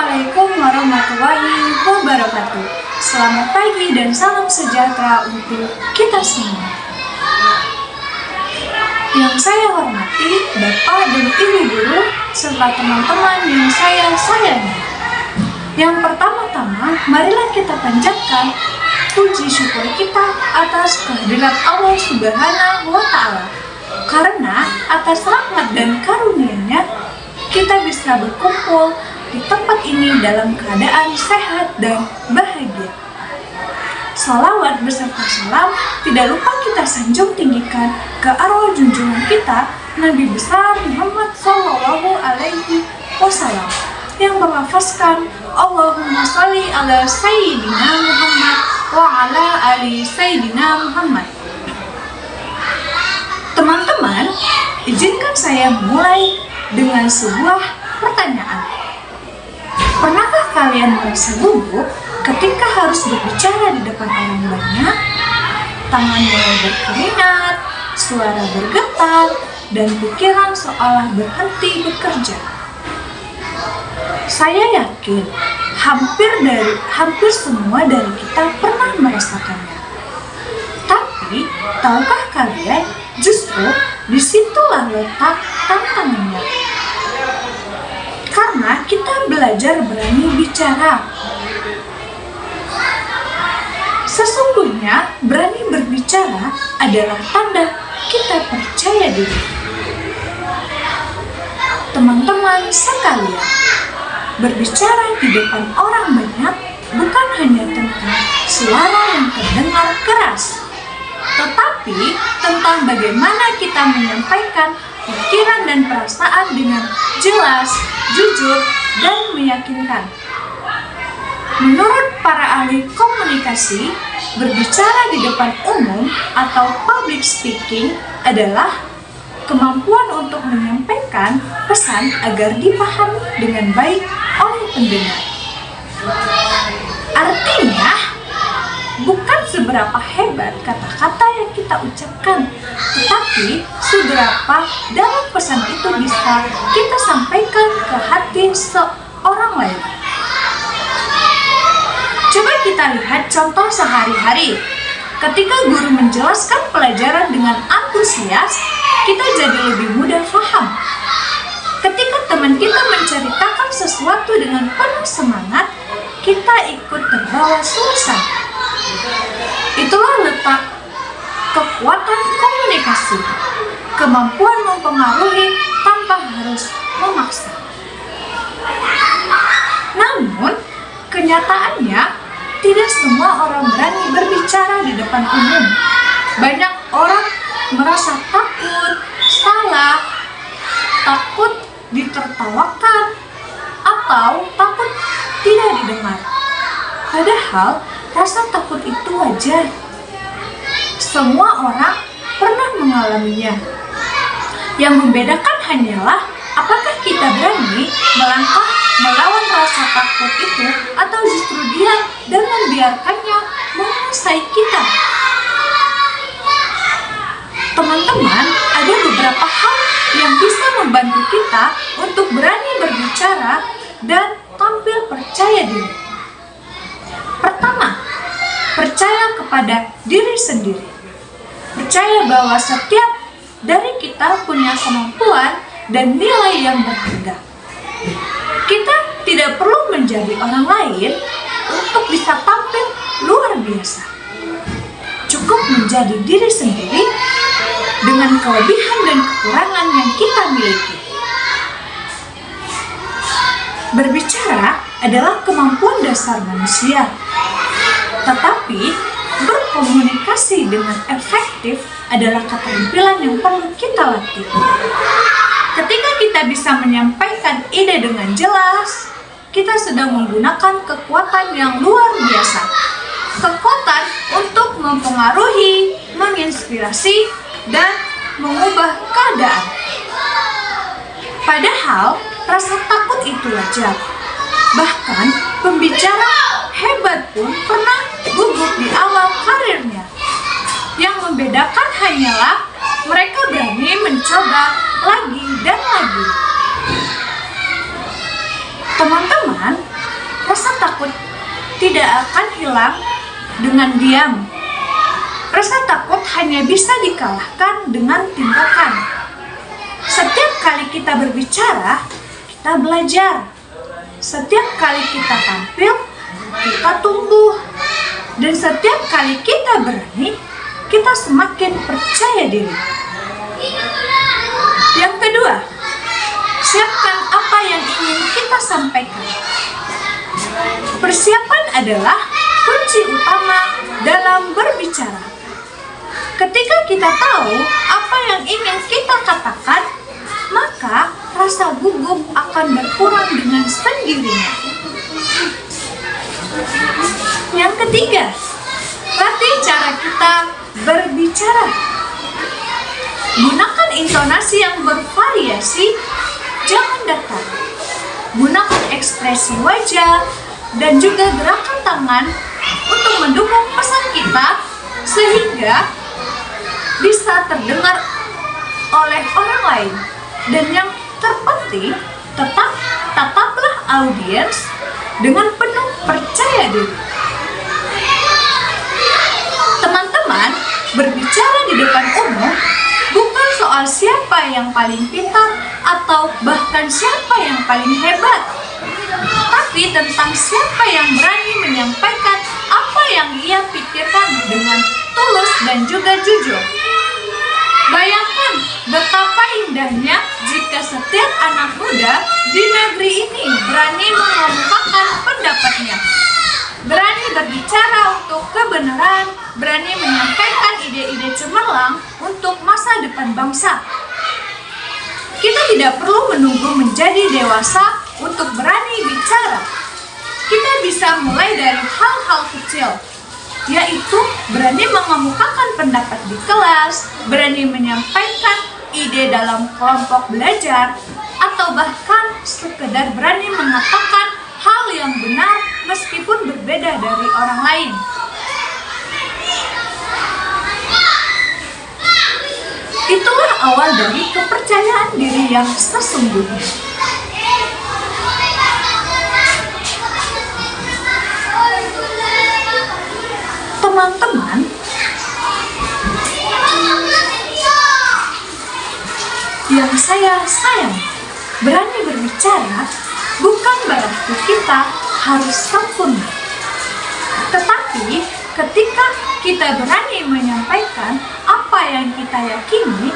Assalamualaikum warahmatullahi wabarakatuh. Selamat pagi dan salam sejahtera untuk kita semua. Yang saya hormati Bapak dan Ibu Guru serta teman-teman yang saya sayangi. Yang pertama-tama, marilah kita panjatkan puji syukur kita atas kehadirat Allah Subhanahu wa Ta'ala. Karena atas rahmat dan karunia-Nya kita bisa berkumpul di tempat ini dalam keadaan sehat dan bahagia. Salawat beserta salam tidak lupa kita sanjung tinggikan ke arwah junjungan kita Nabi besar Muhammad Sallallahu Alaihi Wasallam yang melafazkan Allahumma sholli ala Sayyidina Muhammad wa ala ali Sayyidina Muhammad. Teman-teman, izinkan saya mulai dengan sebuah pertanyaan. Pernahkah kalian merasa gugup ketika harus berbicara di depan orang banyak? Tangan mulai berkeringat, suara bergetar, dan pikiran seolah berhenti bekerja. Saya yakin hampir semua dari kita pernah merasakannya. Tapi, tahukah kalian justru disitulah letak tantangannya? Karena kita belajar berani bicara. Sesungguhnya berani berbicara adalah tanda kita percaya diri. Teman-teman sekalian, berbicara di depan orang banyak bukan hanya tentang suara yang terdengar keras, tetapi tentang bagaimana kita menyampaikan pikiran dan perasaan dengan jelas, jujur, dan meyakinkan. Menurut para ahli komunikasi, berbicara di depan umum atau public speaking adalah kemampuan untuk menyampaikan pesan agar dipahami dengan baik oleh pendengar. Artinya, bukan seberapa hebat kata-kata yang kita ucapkan, tetapi seberapa dalam pesan itu bisa kita sampaikan ke hati seorang lain. Coba kita lihat contoh sehari-hari. Ketika guru menjelaskan pelajaran dengan antusias, kita jadi lebih mudah paham. Ketika teman kita menceritakan sesuatu dengan penuh semangat, kita ikut terbawa suasana. Itulah letak kekuatan komunikasi, kemampuan mempengaruhi tanpa harus memaksa. Namun, kenyataannya tidak semua orang berani berbicara di depan umum. Banyak orang merasa takut, salah, takut ditertawakan, atau takut tidak didengar. Padahal, rasa takut itu wajar. Semua orang pernah mengalaminya. Yang membedakan hanyalah apakah kita berani melangkah melawan rasa takut itu atau justru diam dan membiarkannya menguasai kita. Teman-teman, ada beberapa hal yang bisa membantu kita untuk berani berbicara dan tampil percaya diri. Pertama, percaya kepada diri sendiri. Percaya bahwa setiap dari kita punya kemampuan dan nilai yang berharga. Kita tidak perlu menjadi orang lain untuk bisa tampil luar biasa. Cukup menjadi diri sendiri dengan kelebihan dan kekurangan yang kita miliki. Berbicara adalah kemampuan dasar manusia. Tetapi, berkomunikasi dengan efektif adalah keterampilan yang perlu kita latih. Ketika kita bisa menyampaikan ide dengan jelas, kita sedang menggunakan kekuatan yang luar biasa. Kekuatan untuk mempengaruhi, menginspirasi, dan mengubah keadaan. Padahal, rasa takut itu wajar. Bahkan, pembicara hebat pun pernah gugup di awal karirnya. Yang membedakan hanyalah mereka berani mencoba lagi dan lagi. Teman-teman, tidak akan hilang dengan diam. Rasa takut hanya bisa dikalahkan dengan tindakan. Setiap kali kita berbicara, kita belajar. Setiap kali kita tampil, kita tumbuh. Dan setiap kali kita berani, kita semakin percaya diri. Yang kedua, siapkan apa yang ingin kita sampaikan. Persiapan adalah kunci utama dalam berbicara. Ketika kita tahu apa yang ingin kita katakan, maka rasa gugup akan berkurang dengan sendirinya. Yang ketiga, latih cara kita berbicara. Gunakan intonasi yang bervariasi, jangan datar. Gunakan ekspresi wajah dan juga gerakan tangan untuk mendukung pesan kita sehingga bisa terdengar oleh orang lain. Dan yang terpenting, tataplah audiens dengan penuh percaya diri. Teman-teman, berbicara di depan umum bukan soal siapa yang paling pintar atau bahkan siapa yang paling hebat, tapi tentang siapa yang berani menyampaikan apa yang ia pikirkan dengan tulus dan juga jujur. Bayangkan betapa indahnya jika setiap anak muda di negeri ini berani mengemukakan pendapatnya, berani berbicara untuk kebenaran, berani menyampaikan ide-ide cemerlang untuk masa depan bangsa. Kita tidak perlu menunggu menjadi dewasa untuk berani bicara. Kita bisa mulai dari hal-hal kecil, yaitu berani mengemukakan pendapat di kelas, berani menyampaikan ide dalam kelompok belajar, atau bahkan sekedar berani mengatakan hal yang benar meskipun berbeda dari orang lain. Itulah awal dari kepercayaan diri yang sesungguhnya. Teman-teman, yang saya sayang, berani berbicara bukan berarti kita harus sempurna. Tetapi ketika kita berani menyampaikan apa yang kita yakini,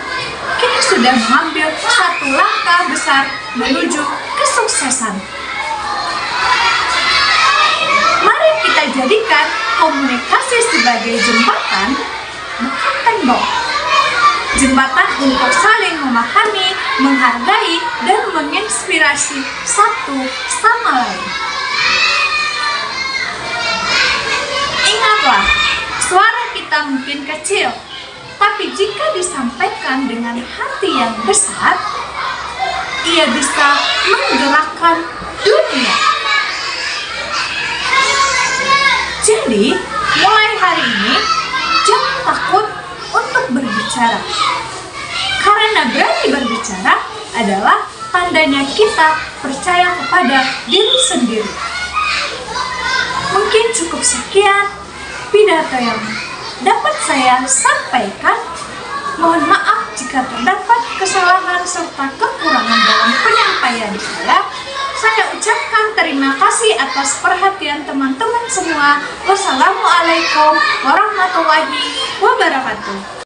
kita sudah mengambil satu langkah besar menuju kesuksesan. Mari kita jadikan komunikasi sebagai jembatan, bukan tembok. Jembatan untuk saling memahami, menghargai, dan menginspirasi satu sama lain. Ingatlah, suara kita mungkin kecil, tapi jika disampaikan dengan hati yang besar, ia bisa menggerakkan dunia. Jadi, mulai hari ini, jangan takut untuk berbicara. Karena berani berbicara adalah tandanya kita percaya kepada diri sendiri. Mungkin cukup sekian pidato yang dapat saya sampaikan. Mohon maaf jika terdapat kesalahan serta kekurangan dalam penyampaian saya. Saya ucapkan terima kasih atas perhatian teman-teman semua. Wassalamualaikum warahmatullahi wabarakatuh.